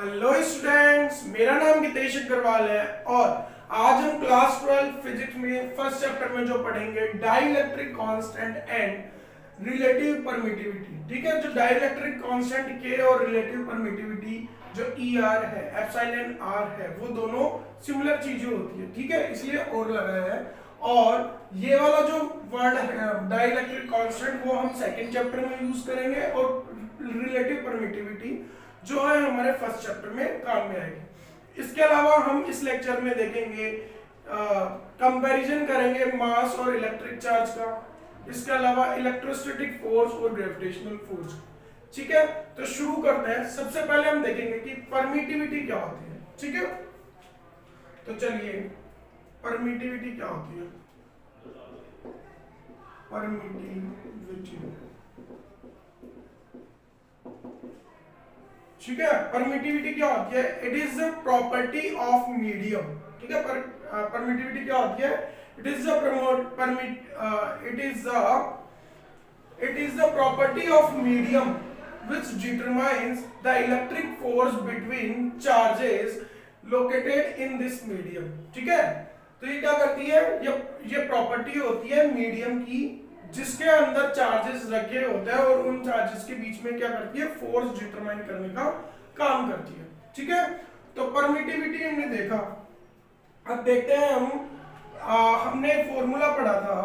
Hello students, मेरा नाम हितेश अग्रवाल है और आज हम क्लास 12 फिजिक्स में फर्स्ट चैप्टर में जो पढ़ेंगे dielectric constant and relative permittivity. ठीक है, जो डाइलेक्ट्रिक कांस्टेंट के और रिलेटिव परमिटिविटी जो ई आर है, एप्सिलॉन आर है, वो दोनों सिमिलर चीजें होती है। ठीक है, इसलिए और लगाया है। और ये वाला जो वर्ड है डाइलेक्ट्रिक कांस्टेंट वो हम सेकंड चैप्टर में यूज करेंगे और रिलेटिव परमिटिविटी जो है हमारे फर्स्ट चैप्टर में काम में आएगी। इसके अलावा हम इस लेक्चर में देखेंगे कंपैरिजन करेंगे मास और इलेक्ट्रिक चार्ज का, इसके अलावा इलेक्ट्रोस्टैटिक फोर्स और ग्रेविटेशनल फोर्स। ठीक है, तो शुरू करते हैं। सबसे पहले हम देखेंगे कि परमिटिविटी क्या होती है। ठीक है, तो चलिए परमिटिविटी क्या होती है। परमिटिविटी, ठीक है, परमिटिविटी क्या होती है? It is the property of medium. ठीक है, परमिटिविटी क्या होती है? It is the property of medium which determines the electric force between charges located in this medium। ठीक है, तो ये क्या करती है? ये प्रॉपर्टी होती है मीडियम की जिसके अंदर चार्जेस रखे होते हैं और उन चार्जेस के बीच में क्या करती है? फोर्स डिटरमाइन करने का काम करती है। ठीक है, तो परमिटिविटी हमने देखा। अब देखते हैं हमने फॉर्मूला पढ़ा था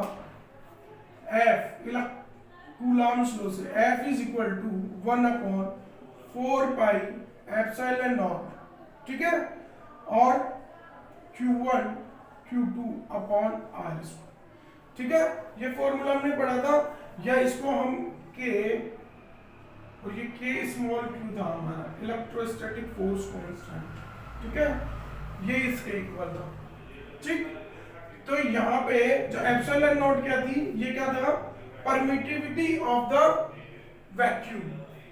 F कूलॉम्स लॉ से। F is equal to 1/4 pi epsilon naught. ठीक है, और Q1 Q2 अपॉन R। ठीक है, ये फॉर्मूला हमने पढ़ा था, या इसको हम के और ये के स्मॉल क्यू था हमारा इलेक्ट्रोस्टैटिक फोर्स कांस्टेंट। ठीक है, ये इसके इक्वल था। ठीक, तो यहाँ पे जो एप्सिलॉन नॉट क्या थी? ये क्या था? Permittivity of the vacuum.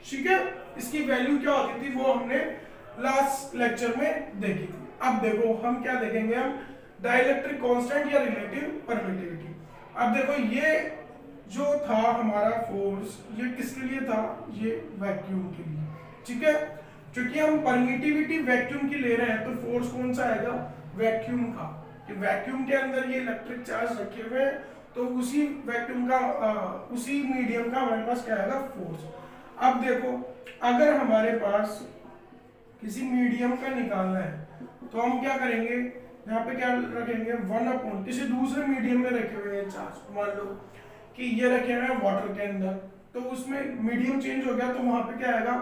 ठीक है, इसकी वैल्यू क्या होती थी वो हमने लास्ट लेक्चर में देखी थी। अब देखो हम क्या देखेंगे, हम डाइलेक्ट्रिक कांस्टेंट या रिलेटिव परमिटिविटी। अब देखो ये जो था हमारा फोर्स, ये किसके लिए था? ये वैक्यूम के लिए। ठीक है, क्योंकि हम परमिटिविटी वैक्यूम की ले रहे हैं तो फोर्स कौन सा आएगा? वैक्यूम का। कि वैक्यूम के अंदर ये इलेक्ट्रिक चार्ज रखे हुए हैं तो उसी वैक्यूम का उसी मीडियम का हमारे पास क्या आएगा? फोर्स। अब देखो अगर हमारे पास किसी मीडियम का निकालना है तो हम क्या करेंगे? यहाँ पे क्या रखेंगे? 1/, किसी दूसरे मीडियम में रखे हुए हैं चार्ज। मान लो कि ये रखे हुए हैं वाटर के अंदर, तो उसमें मीडियम चेंज हो गया तो वहां पे क्या आएगा?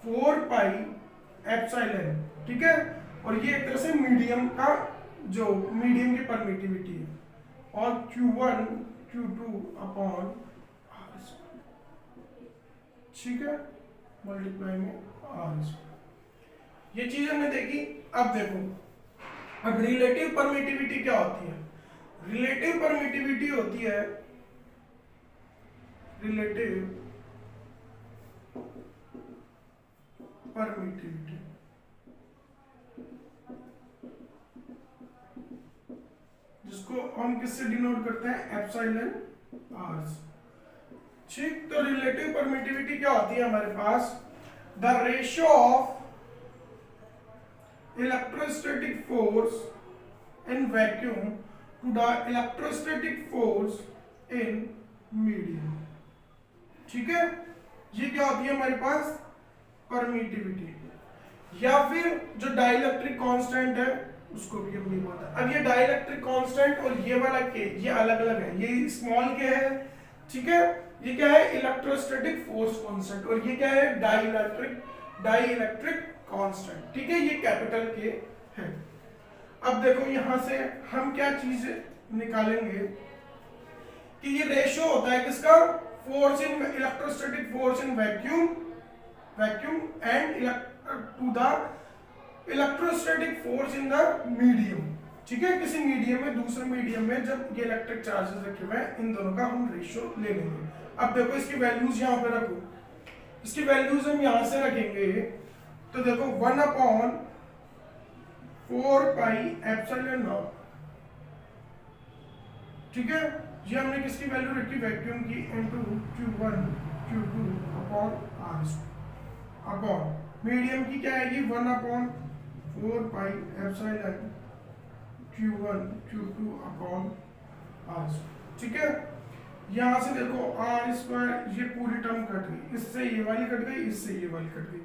4 पाई एप्सिलॉन। ठीक है, और ये एक तरह से मीडियम का जो मीडियम की परमिटिविटी है, और Q1 Q2 अपॉन R। ठीक है, मल्टीप्लाई में R। ये चीज हमने देखी। अब देखो अब रिलेटिव परमिटिविटी क्या होती है? रिलेटिव परमिटिविटी होती है रिलेटिव परमिटिविटी, जिसको हम किससे डिनोट करते हैं? Epsilon R. ठीक, तो रिलेटिव परमिटिविटी क्या होती है हमारे पास? The ratio of electrostatic force in vacuum to the electrostatic force in medium. ठीक है, ये क्या होती है हमारे पास? परमिटिविटी। या फिर जो डाइलेक्ट्रिक कांस्टेंट है उसको भी हम नहीं बोलते। अब ये डाइलेक्ट्रिक कांस्टेंट और ये वाला के ये अलग अलग है। ये स्मॉल के है, ठीक है, ये क्या है? Electrostatic force constant. और ये क्या है? Dielectric constant. ठीक है, ये कैपिटल के है। अब देखो यहां से हम क्या चीज निकालेंगे कि ये रेशियो होता है किसका? Force in electrostatic force in vacuum and to the electrostatic force in the medium. ठीक है, किसी मीडियम में दूसरे मीडियम में जब ये इलेक्ट्रिक चार्जेस रखे हुए हैं, इन दोनों का हम रेशियो ले लेंगे। अब देखो इसकी वैल्यूज यहाँ पे रखो, इसकी वैल्यूज हम यहां से रखेंगे तो देखो 1/4 पाई एप्सिलॉन नॉट। ठीक है, ये हमने किसकी वैल्यू रखी? वैक्यूम की, into Q1 Q2 upon R upon medium की क्या आएगी 1/4 pi epsilon Q1 Q2 upon R। ठीक है, यहां से देखो R स्क्वायर, ये पूरी टर्म कट गई, इससे ये वाली कट गई, इससे ये वाली कट गई,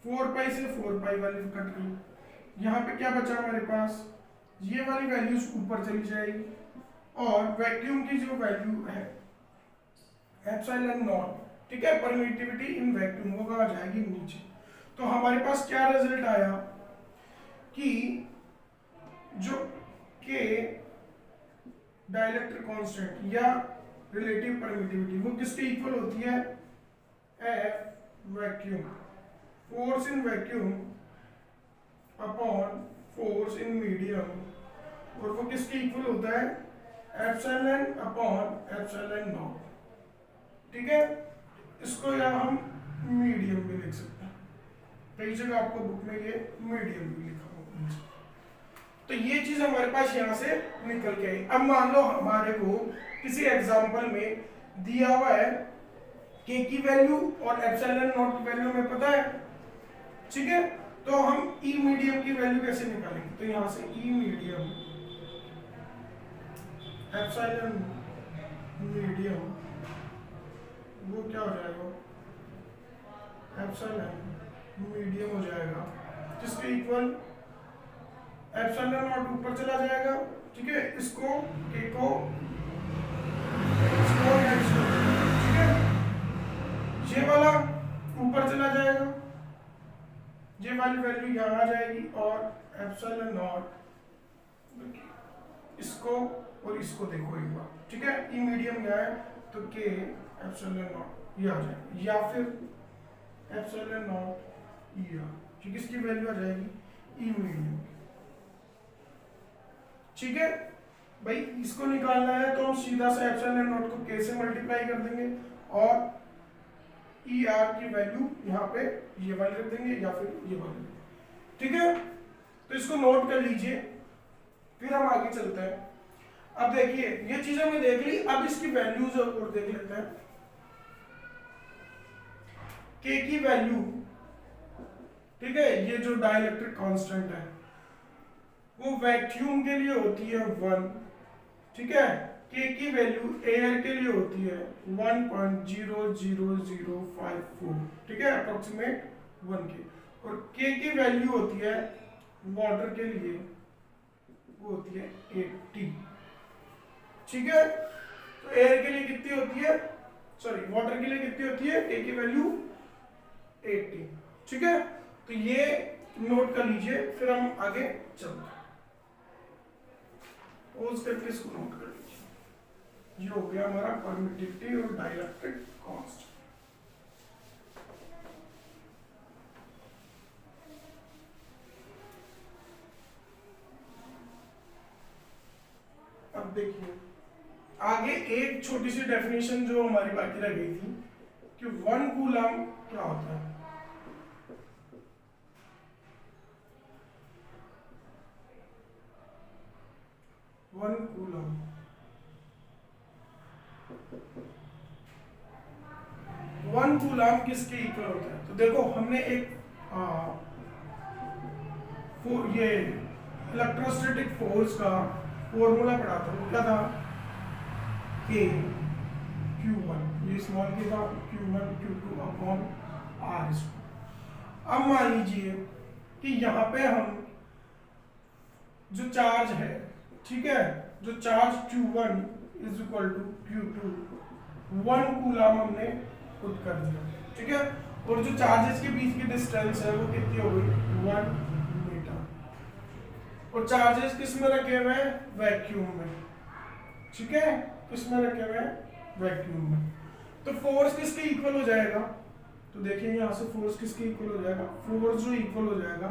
4 पाई से 4 पाई वाली कट गई। यहाँ पे क्या बचा हमारे पास, ये वाली वैल्यूज ऊपर चली जाएगी और वैक्यूम की जो वैल्यू है एप्सिलॉन नॉट, ठीक है, परमिटिविटी इन वैक्यूम, वो कहाँ जाएगी नीचे। तो हमारे पास क्या रिजल्ट आया कि जो के डाइलेक्ट्रिक कांस्टेंट या रिलेटिव परमिटिविटी वो किसके इक्वल होती है, F vacuum, force in vacuum upon force in medium, और वो किसके इक्वल होता है, एप्सिलॉन अपॉन एप्सिलॉन नॉट। ठीक है, इसको या हम मीडियम भी लिख सकते हैं, कई जगह आपको बुक में ये मीडियम भी लिखा होगा। तो ये चीज हमारे पास यहां से निकल के आई। अब मान लो हमारे को किसी एग्जांपल में दिया हुआ है के की वैल्यू और एप्सिलॉन नॉट की वैल्यू हमें पता है, ठीक है, तो हम ई मीडियम की वैल्यू कैसे निकालेंगे, तो यहां से ई मीडियम एप्सिलॉन मीडियम वो क्या हो जाएगा, एप्सिलॉन मीडियम हो जाएगा जिसके इक्वल एप्सिलॉन नॉट ऊपर चला जाएगा, ठीक है, इसको के को ठीक है, ये वाला ऊपर चला जाएगा, ये वाली वैल्यू यहाँ आ जाएगी और एप्सिलॉन नॉट इसको और इसको देखो एक बार, ठीक है, ई मीडियम क्या है तो के एप्सिलॉन नॉट ये आ जाएगा, या फिर एप्सिलॉन नॉट ई आर, ठीक, इसकी वैल्यू आ जाएगी ई मीडियम। ठीक है भाई, इसको निकालना है तो हम सीधा सा एप्सिलॉन नॉट को के से मल्टीप्लाई कर देंगे और ई आर की वैल्यू यहाँ पे ये वाली रख देंगे या फिर ये वाली, ठीक है, तो इसको नोट कर लीजिए, फिर हम आगे चलते हैं। अब देखिए ये चीज हमने देख ली, अब इसकी वैल्यूज और देख लेते हैं। के की वैल्यू, ठीक है, ये जो डाइलेक्ट्रिक कांस्टेंट है वो वैक्यूम के लिए होती है 1, ठीक है, के की वैल्यू एयर के लिए होती है 1.00054, ठीक है, अप्रोक्सीमेट 1 के, और के की वैल्यू होती है वाटर के लिए वो होती है 80, ठीक है, तो एयर के लिए कितनी होती है, सॉरी वाटर के लिए कितनी होती है, के की वैल्यू 80, ठीक है, तो ये नोट कर लीजिए, फिर हम आगे चलते हैं। उस करके इसको नोट कर लीजिए, ये हो गया हमारा परमिटिविटी और डाइलेक्ट्रिक कांस्टेंट। अब देखिए आगे एक छोटी सी डेफिनेशन जो हमारी बाकी रह गई थी कि 1 कूलम क्या होता है। वन कूलम किसके इक्वल होता है, तो देखो हमने एक ये इलेक्ट्रोस्टैटिक फोर्स का फॉर्मूला पढ़ा था, वो क्या था, के Q1, ये स्मॉल के था, Q1 Q2 अपॉन R। अब मान लीजिए कि यहाँ पे हम जो चार्ज है, ठीक है, जो charge Q1 is equal to Q2 1 coulomb हमने पुट कर दिया, ठीक है, और जो चार्जेस के बीच की डिस्टेंस है वो कितनी हो गई 1 मीटर, और चार्जेस किस में रखे हुए हैं, वैक्यूम में, ठीक है, किस में रखे हुए हैं, वैक्यूम में। तो फोर्स किसके इक्वल हो जाएगा, तो देखिए यहाँ से फोर्स किसके इक्वल हो जाएगा, फोर्स जो इक्वल हो जाएगा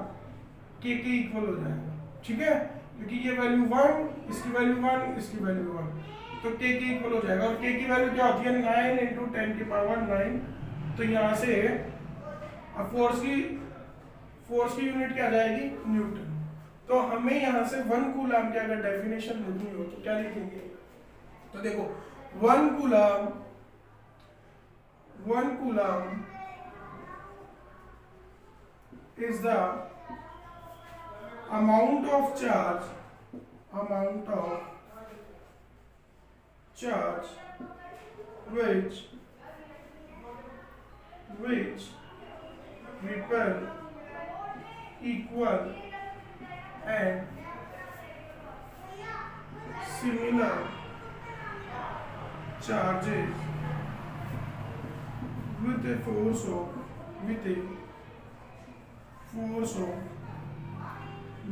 के इक्वल हो जाएगा, ठीक है, क्योंकि ये वैल्यू 1, इसकी वैल्यू 1, इसकी वैल्यू 1, तो के इक्वल हो जाएगा, और के की वैल्यू क्या होती है 9 × 10 की पावर 9, तो यहाँ से अब फोर्स की यूनिट क्या आ जाएगी, न्यूटन। तो हमें यहाँ से 1 कूलम की अगर डेफिनेशन लिखनी हो तो क्या लिखेंगे, तो देखो 1 coulomb is the amount of charge which repel equal and similar charges with a force of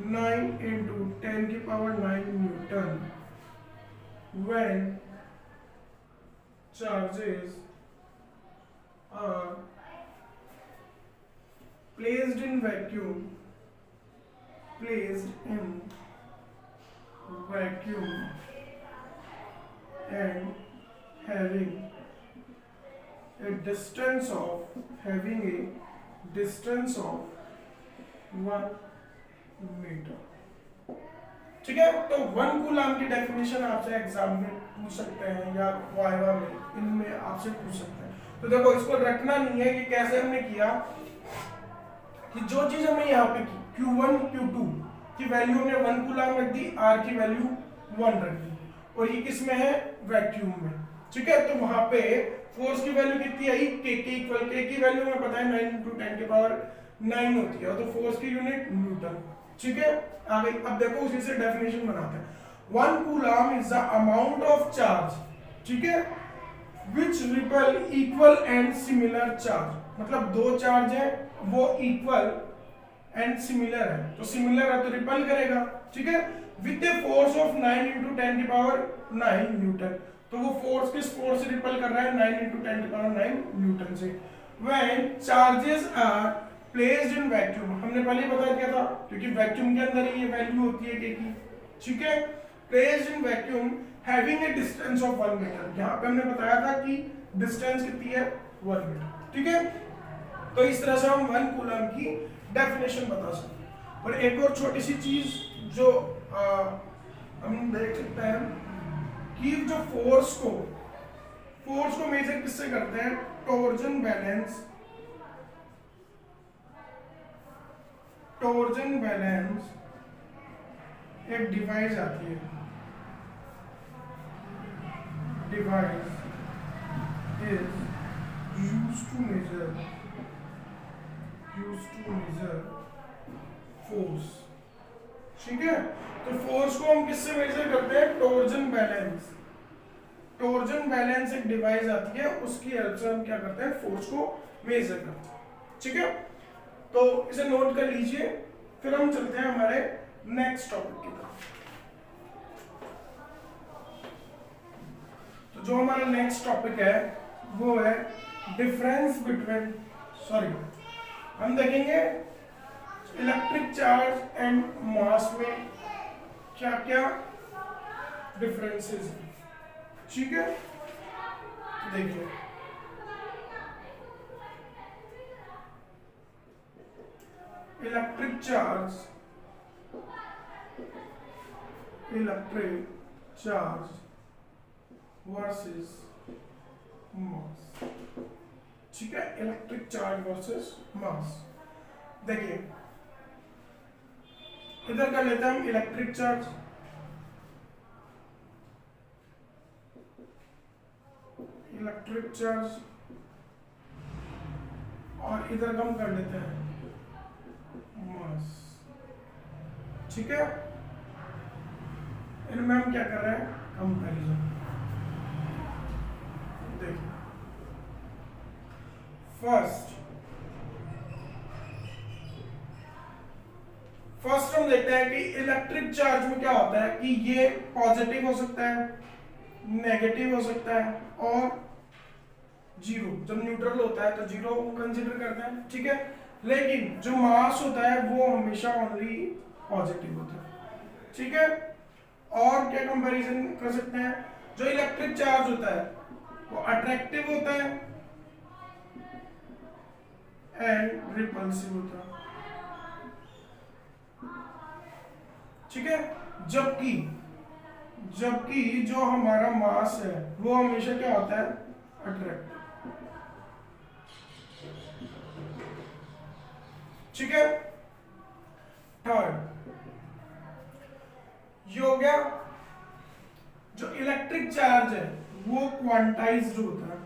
9 into 10 की power 9 Newton when charges are placed in vacuum and having a distance of 1 metre. ठीक है, तो 1 coulomb की definition आपसे exam में पूछ सकते हैं या वाइवा में, इनमें आपसे पूछ सकते हैं। तो देखो, इसको रटना नहीं है कि कैसे हमने किया, कि जो चीज हमने यहाँ पे की Q1 Q2 की वैल्यू हमने 1 कूलम रख दी, R की वैल्यू 1 रख दी, और ये किस में है, वैक्यूम में। ठीक है, तो वहां पे फोर्स की वैल्यू कितनी आई, K की वैल्यू हमें पता है 9 into 10 की पावर 9 होती है, तो फोर्स की यूनिट न्यूटन। ठीक है, आ गई। अब देखो उसी से डेफिनेशन बनाते हैं। 1 coulomb is the amount of charge, ठीक है, which repel equal and similar charge, मतलब दो चार्ज है वो इक्वल एंड सिमिलर है, तो सिमिलर है तो रिपल करेगा। ठीक है, with a force of 9 into 10 की पावर 9 न्यूटन, तो वो फोर्स किस फोर्स से रिपल कर रहा है, 9 into 10 की पावर 9 न्यूटन से। When charges are placed in vacuum, हमने पहले बता दिया था, क्योंकि वैक्यूम के अंदर ही ये वैल्यू होती है K की। ठीक है, placed in vacuum having a distance of 1 metre, यहाँ पे हमने बताया था कि डिस्टेंस कितनी है, 1 मीटर। ठीक है, तो इस तरह से हम 1 कूलम की डेफिनेशन बता सकते हैं। और एक और छोटी सी चीज जो हम देख सकते हैं कि जो फोर्स को मेजर किससे करते हैं, टॉर्जन बैलेंस एक डिवाइस आती है, device is used to measure force. ठीक है, तो फोर्स को हम किससे मेजर करते हैं, टॉर्जन बैलेंस एक डिवाइस आती है, उसकी हेल्प से हम क्या करते हैं, फोर्स को मेजर करते हैं। ठीक है, तो इसे नोट कर लीजिए, फिर हम चलते हैं हमारे नेक्स्ट टॉपिक की तरफ। तो जो हमारा नेक्स्ट टॉपिक है वो है डिफरेंस बिटवीन, हम देखेंगे इलेक्ट्रिक चार्ज एंड मास में क्या क्या डिफरेंसेस हैं। ठीक है, देखिए इलेक्ट्रिक चार्ज वर्सेस मास। ठीक है, इलेक्ट्रिक चार्ज वर्सेस मास। देखिए इधर कर लेते हैं हम इलेक्ट्रिक चार्ज, और इधर कम कर लेते हैं मास। ठीक है, इनमें हम क्या कर रहे हैं, कंपैरिजन। देखिए फर्स्ट हम देखते हैं कि इलेक्ट्रिक चार्ज में क्या होता है कि ये पॉजिटिव हो सकता है, नेगेटिव हो सकता है और जीरो। जब न्यूट्रल होता है तो जीरो कंसीडर करते हैं। ठीक है, लेकिन जो मास होता है वो हमेशा ओनली पॉजिटिव होता है। ठीक है, और क्या कंपैरिजन कर सकते हैं, जो इलेक्ट्रिक चार्ज होता है वो अट्रैक्टिव होता है एंड रिपल्सिव होता है। ठीक है, जबकि जो हमारा मास है वो हमेशा क्या होता है, अट्रैक्टिव। ठीक है। थर्ड ये हो गया, जो इलेक्ट्रिक चार्ज है वो क्वांटाइज्ड होता है,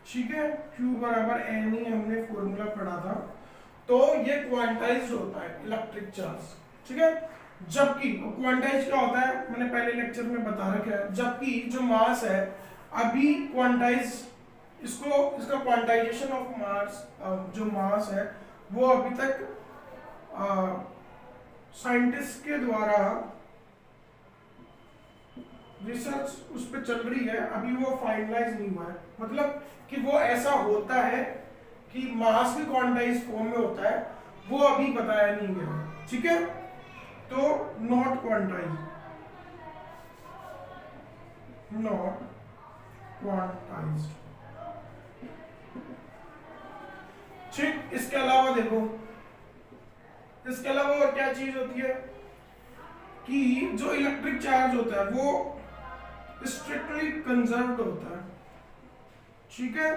ठीक है। Q बराबर एन ही हमने फॉर्मूला पढ़ा था, तो ये क्वांटाइज्ड होता है इलेक्ट्रिक चार्ज, ठीक है। जबकि क्वांटाइज क्या होता है मैंने पहले लेक्चर में बता रखा है, जबकि जो मास है अभी क्वांटाइज, इसका क्वांटाइजेशन ऑफ मास, जो मास है वो अभी तक साइंटिस्ट के द्वारा रिसर्च उस पर चल रही है, अभी वो फाइनलाइज नहीं हुआ है। मतलब कि वो ऐसा होता है कि मास भी क्वांटाइज फॉर्म में होता है, वो अभी बताया नहीं गया, ठीक है। तो नॉट क्वांटाइज, नॉट क्वांटाइज्ड, ठीक। इसके अलावा देखो, इसके अलावा और क्या चीज होती है कि जो इलेक्ट्रिक चार्ज होता है वो स्ट्रिक्टली कंजर्व्ड होता है, ठीक है।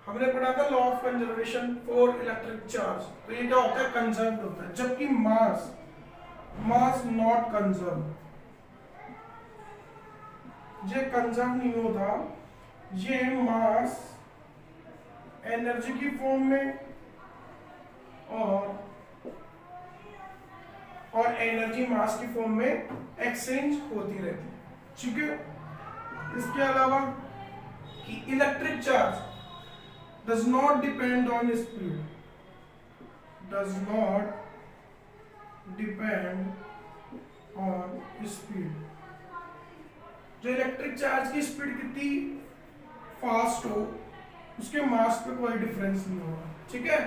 हमने पढ़ा था law of conservation for electric charge, तो ये क्या होता है, कंजर्व्ड होता है। जबकि मास नॉट कंजर्व, ये कंजर्व नहीं होता, ये मास एनर्जी की फॉर्म में और एनर्जी मास की फॉर्म में एक्सचेंज होती रहती है, ठीक है। इसके अलावा कि electric charge does not depend on speed, does not depend on speed। जो इलेक्ट्रिक चार्ज की स्पीड कितनी फास्ट हो उसके मास पे कोई डिफरेंस नहीं होगा, ठीक है।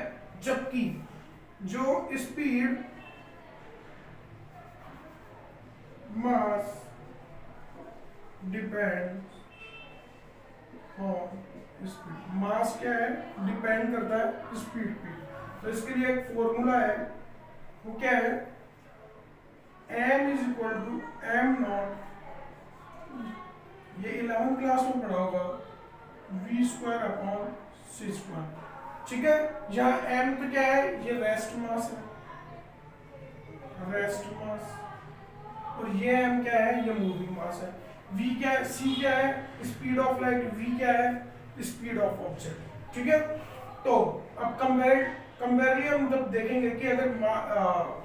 जबकि जो speed mass depends on speed, mass क्या है, डिपेंड करता है स्पीड पे। तो इसके लिए एक फॉर्मूला है, वो क्या है, m is equal to M naught, ये 11th क्लास में पढ़ा होगा, v square upon c square, ठीक है। यहाँ m तो क्या है, ये रेस्ट मास है, रेस्ट मास, और ये m क्या है, ये मूविंग मास है। v क्या है, c क्या है, स्पीड ऑफ लाइट, v क्या है, स्पीड ऑफ ऑब्जेक्ट, ठीक है। तो अब कंपेरेटली हम जब देखेंगे कि अगर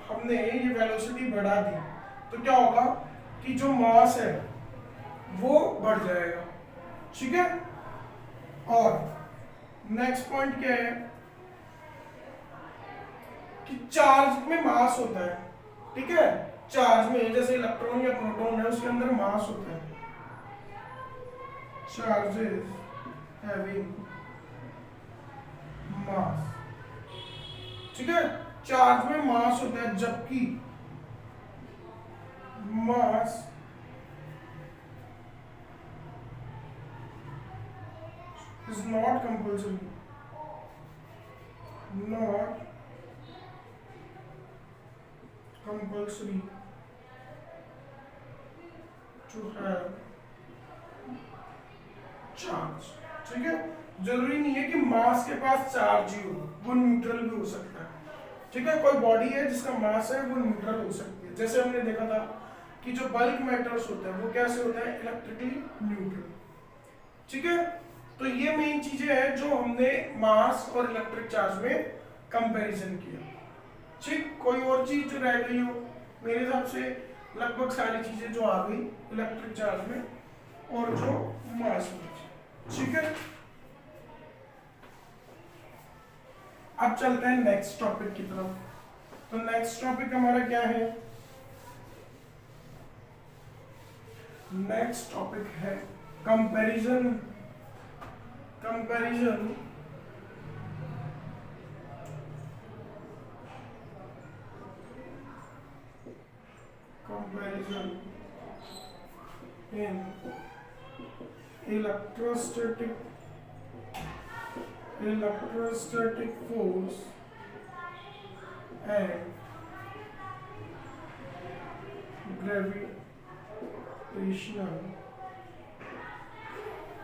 हमने ये वेलोसिटी बढ़ा दी तो क्या होगा कि जो मास है वो बढ़ जाएगा, ठीक है। और नेक्स्ट पॉइंट क्या है कि चार्ज में मास होता है, ठीक है। चार्ज में जैसे इलेक्ट्रॉन या प्रोटॉन है उसके अंदर मास होता है, चार्जेस हैविंग मास, ठीक है। चार्ज में मास होता है, जबकि मास is not compulsory, not compulsory to have charge, ठीक है। जरूरी नहीं है कि मास के पास चार्ज ही हो, वो न्यूट्रल भी हो सकता है, ठीक है। कोई बॉडी है जिसका मास है वो न्यूट्रल हो सकती है, जैसे हमने देखा था कि जो बल्क मैटर्स होता है वो कैसे होता है, इलेक्ट्रिकली न्यूट्रल, ठीक है। तो ये मेन चीजें हैं जो हमने मास और इलेक्ट्रिक चार्ज में कंपैरिजन किया, ठीक। कोई और चीज जो रह गई हो, मेरे हिसाब से लगभग सारी चीजें जो आ गई इलेक्ट्रिक चार्ज में और जो मास में, ठीक है। अब चलते हैं नेक्स्ट टॉपिक की तरफ। तो नेक्स्ट टॉपिक हमारा क्या है, नेक्स्ट टॉपिक है comparison, comparison comparison in electrostatic force and gravitational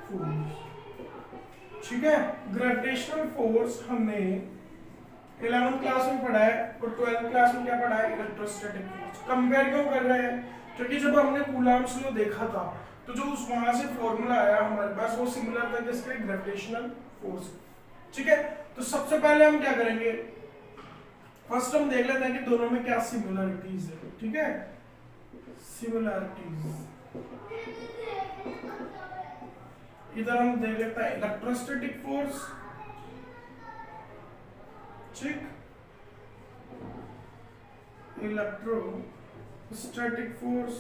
force, ठीक है। ग्रेविटेशनल फोर्स हमने 11th क्लास में पढ़ा है और 12th क्लास में क्या पढ़ा है, इलेक्ट्रोस्टैटिक फोर्स। कंपेयर क्यों कर रहे हैं, क्योंकि जब हमने कूलम्ब्स लॉ देखा था तो जो उस वहां से फॉर्मूला आया हमारे पास वो सिमिलर था किसके, ग्रेविटेशनल फोर्स। ठीक है, तो सबसे पहले हम क्या करेंगे, फर्स्ट हम देख लेते हैं कि दोनों में क्या सिमिलरिटीज है। ठीक है, सिमिलरिटीज इधर हम देख लेते हैं इलेक्ट्रोस्टैटिक फोर्स, ठीक, इलेक्ट्रोस्टैटिक फोर्स,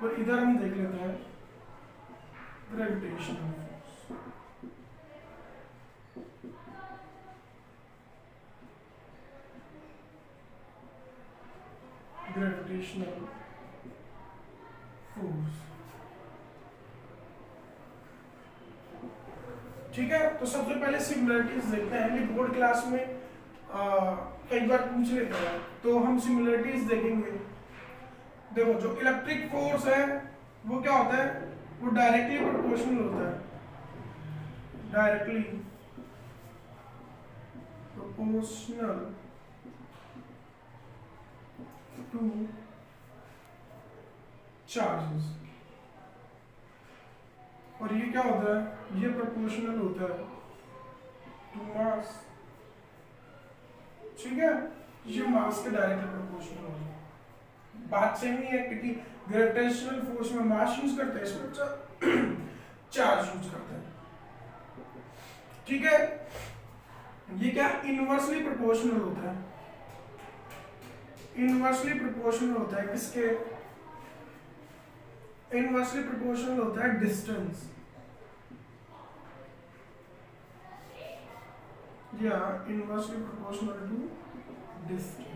और इधर हम देख लेते हैं ग्रेविटेशनल फोर्स। ग्रेविटेशनल फोर्स, ठीक है। तो सबसे पहले सिमिलरिटीज देखते हैं कि बोर्ड क्लास में कई बार पूछ लेते हैं, तो हम सिमिलरिटीज देखेंगे। देखो जो इलेक्ट्रिक फोर्स है वो क्या होता है, वो डायरेक्टली प्रोपोर्शनल होता है, डायरेक्टली प्रोपोर्शनल टू चार्जेस। और ये क्या होता है, ये प्रोपोर्शनल होता है टू मास। ठीक है, ये मास के डायरेक्टली प्रोपोर्शनल होता है। बात सेम ही है क्योंकि ग्रेविटेशनल फोर्स में मास यूज करते हैं, इसमें चार्ज यूज करते हैं। ठीक है, ये क्या इनवर्सली प्रोपोर्शनल होता है, इनवर्सली प्रोपोर्शनल होता है किसके, इनवर्सली प्रोपोर्शनल होता है डिस्टेंस, या इनवर्सली प्रोपोर्शनल टू डिस्टेंस।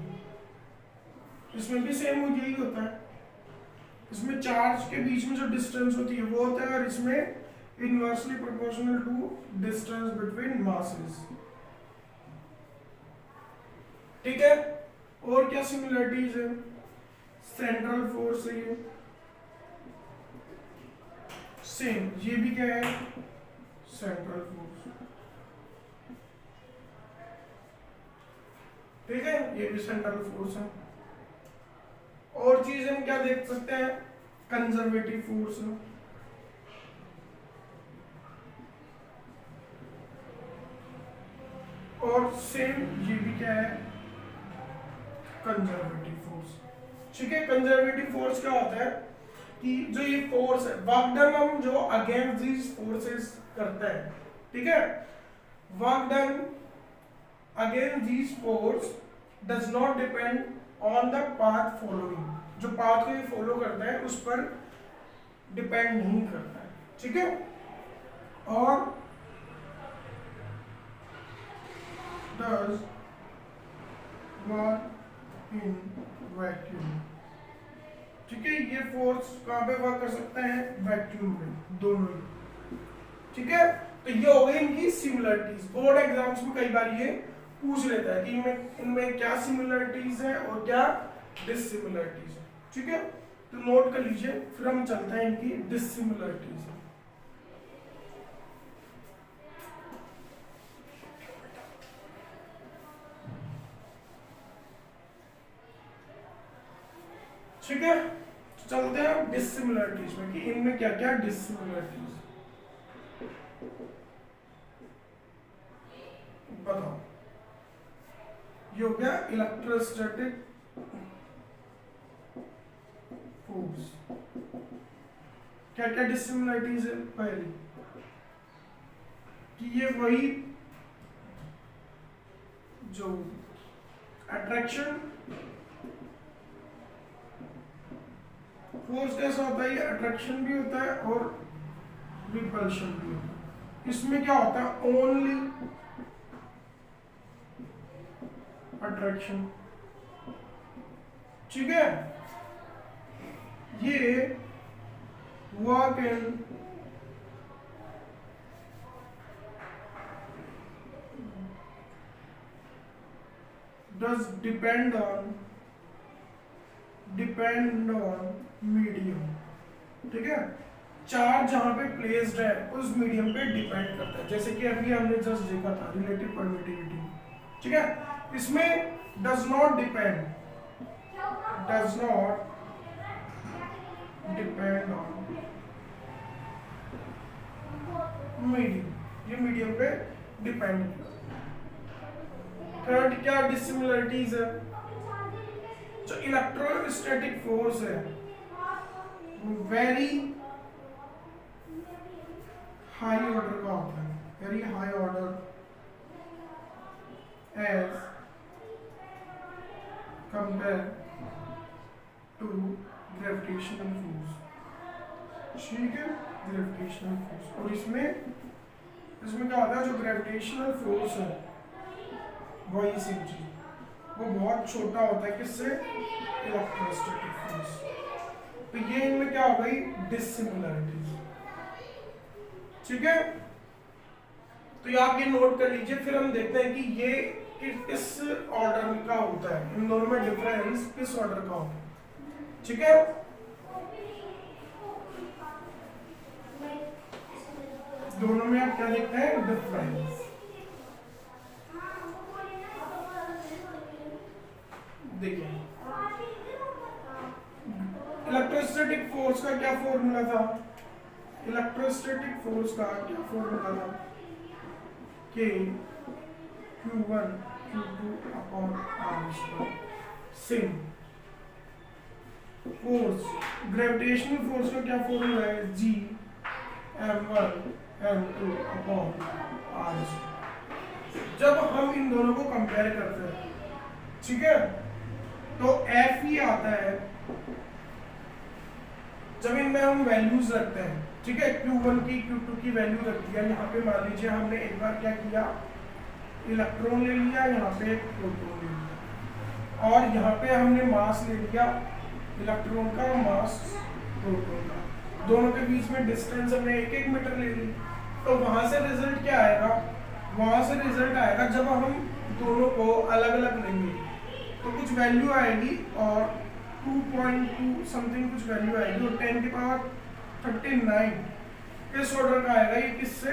इसमें भी सेम यही होता है, इसमें चार्ज के बीच में जो डिस्टेंस होती है वो होता है, और इसमें inversely proportional to distance between masses. ठीक है, और क्या सिमिलरिटीज है, सेंट्रल फोर्स है ये, सेम, ये भी क्या है, सेंट्रल फोर्स। ठीक है, ये भी सेंट्रल फोर्स है। और चीज हम क्या देख सकते हैं, कंजर्वेटिव फोर्स है, और सेम ये भी क्या है, कंजर्वेटिव फोर्स। ठीक है, कंजर्वेटिव फोर्स क्या होता है कि जो ये फोर्स है, वर्क डन हम जो अगेंस्ट दीज फोर्सेस करते हैं, ठीक है, work done against these force does not depend on the path following. जो पाथ को ये फॉलो करता है उस पर डिपेंड नहीं करता है। ठीक है, और डज वर्क इन वैक्यूम। ठीक है, ये फोर्स कहां पे वर्क कर सकते हैं, वैक्यूम में, दोनों ही। ठीक है, तो ये हो गई इनकी सिमिलरिटीज। बोर्ड एग्जाम्स में कई बार ये पूछ लेता है कि इनमें क्या सिमिलरिटीज है और क्या डिसिमिलरिटीज है। ठीक है, तो नोट कर लीजिए, फिर हम चलते हैं इनकी डिसिमिलरिटीज। ठीक है, तो चलते हैं डिसिमिलरिटीज में कि इनमें क्या क्या डिसिमिलरिटीज। बताओ, ये हो गया इलेक्ट्रोस्टैटिक फोर्स। क्या क्या डिसिमिलरिटीज है, पहली कि ये वही जो अट्रैक्शन फोर्स कैसा होता है, ये अट्रैक्शन भी होता है और रिपल्शन भी होता है। इसमें क्या होता है, ओनली अट्रैक्शन। ठीक है, ये work in does depend on medium। ठीक है, चार्ज जहाँ पे प्लेस्ड है उस मीडियम पे डिपेंड करता है। जैसे कि अभी हमने जस्ट देखा था रिलेटिव परमिटिविटी, ठीक है, इसमें does not depend on medium, ये मीडियम पे डिपेंड करता है। थर्ड क्या डिसिमिलरिटीज है, जो इलेक्ट्रोस्टैटिक फोर्स है वेरी हाई ऑर्डर का होता है, very high order as compare to gravitational force, ठीक है, ग्रेविटेशनल फोर्स। और इसमें क्या होता है, जो ग्रेविटेशनल फोर्स है वही सेम चीज, वो बहुत छोटा होता है किससे, इलेक्ट्रोस्टैटिक फोर्स। तो ये इनमें क्या हो गई, डिसिमिलरिटीज, ठीक है। तो ये आप ये नोट कर लीजिए, फिर हम देखते हैं कि ये किस ऑर्डर का होता है, इन दोनों में डिफरेंस किस ऑर्डर का होता है, ठीक है। दोनों में आप क्या देखते हैं, डिफरेंस। देखिए इलेक्ट्रोस्टैटिक फोर्स का क्या फॉर्मूला था, इलेक्ट्रोस्टैटिक फोर्स का क्या फॉर्मूला था, K Q1 Q2 upon R²। Same force, gravitational force का क्या फॉर्मूला है, G M1 M2 upon R²। जब हम इन दोनों को कंपेयर करते हैं, ठीक है, तो F ही आता है जब इनमें हम वैल्यूज रखते हैं, ठीक है, Q1 की Q2 की वैल्यू रख दिया। यहाँ पे मान लीजिए हमने एक बार क्या किया, इलेक्ट्रॉन ले लिया, यहाँ पे एक प्रोटॉन ले लिया, और यहाँ पे हमने मास ले लिया इलेक्ट्रॉन का, मास प्रोटॉन का, दोनों के बीच में डिस्टेंस हमने 1-1 मीटर ले ली। तो वहां से रिजल्ट क्या आएगा, वहां से रिजल्ट आएगा जब हम दोनों को अलग अलग लेंगे तो कुछ वैल्यू आएगी, और 2.2 समथिंग कुछ वैल्यू आएगी, और 10 की पावर 39 किस ऑर्डर का आएगा, ये किससे,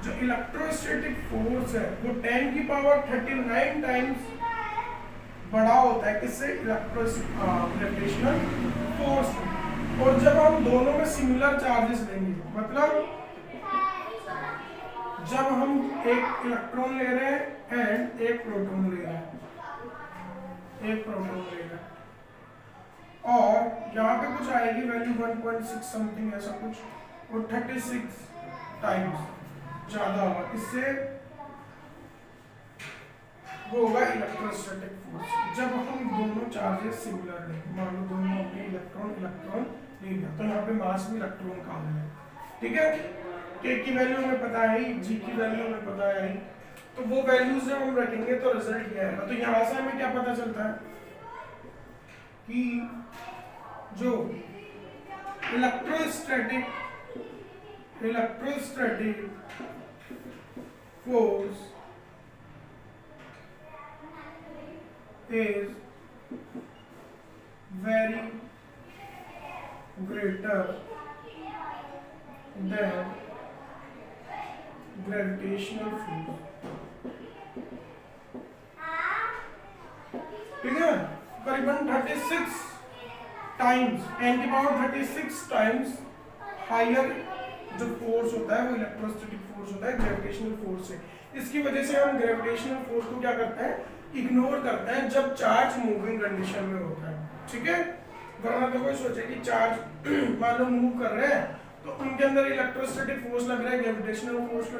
जो इलेक्ट्रोस्टैटिक फोर्स है वो 10 की पावर 39 टाइम्स बड़ा होता है किससे, ग्रेविटेशनल फोर्स। और जब हम दोनों में सिमिलर चार्जेस लेंगे, मतलब जब हम एक इलेक्ट्रॉन ले रहे हैं एंड एक प्रोटॉन ले रहे हैं, और यहाँ पे कुछ आएगी वैल्यू 1.6 समथिंग ऐसा कुछ, और 36 टाइम्स ज्यादा होगा, इससे वो होगा इलेक्ट्रोस्टैटिक फोर्स। जब हम दोनों चार्जेस सिमिलर लेंगे, मान लो दोनों अपने इलेक्ट्रॉन ले लिया, तो यहाँ पे मास भी इलेक्ट्रॉन का है, ठीक है, K की वैल्यू हमें पता है, G की वैल्यू हमें पता है, तो वो वैल्यूज जब हम रखेंगे तो रिजल्ट क्या आएगा। तो यहाँ से हमें क्या पता चलता है कि जो electrostatic force is very greater than gravitational force, ठीक है, करीबन 36 टाइम्स 10 की पावर 36 टाइम्स हायर जो फोर्स होता है वो इलेक्ट्रोस्टैटिक फोर्स होता है ग्रेविटेशनल फोर्स से। इसकी वजह से हम ग्रेविटेशनल फोर्स को क्या करते हैं, इग्नोर करते हैं जब चार्ज मूविंग कंडीशन में होता है, ठीक है। वरना तो कोई सोचे कि चार्ज मान लो मूव कर रहे हैं तो उनके अंदर इलेक्ट्रोस्टैटिक फोर्स लग रहा है, ग्रेविटेशनल फोर्स का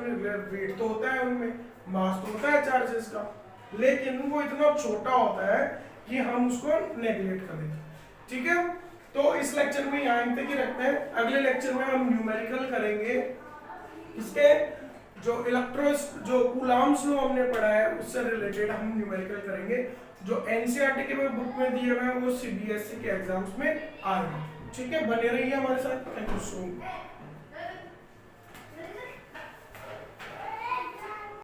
वेट तो होता है, उनमें मास तो होता है चार्जेस का, लेकिन वो इतना छोटा होता है कि हम उसको नेग्लेक्ट कर देते, ठीक है। तो इस लेक्चर में यहाँ तक ही रखते हैं, अगले लेक्चर में हम न्यूमेरिकल करेंगे इसके जो कूलॉम्स लॉ हमने पढ़ा है उससे रिलेटेड हम न्यूमेरिकल करेंगे, जो एनसीईआरटी के बुक में दिए हुए हैं वो सीबीएसई के एग्जाम्स में आ रहे हैं, ठीक है। बने रहिए हमारे साथ, थैंक यू सो मच।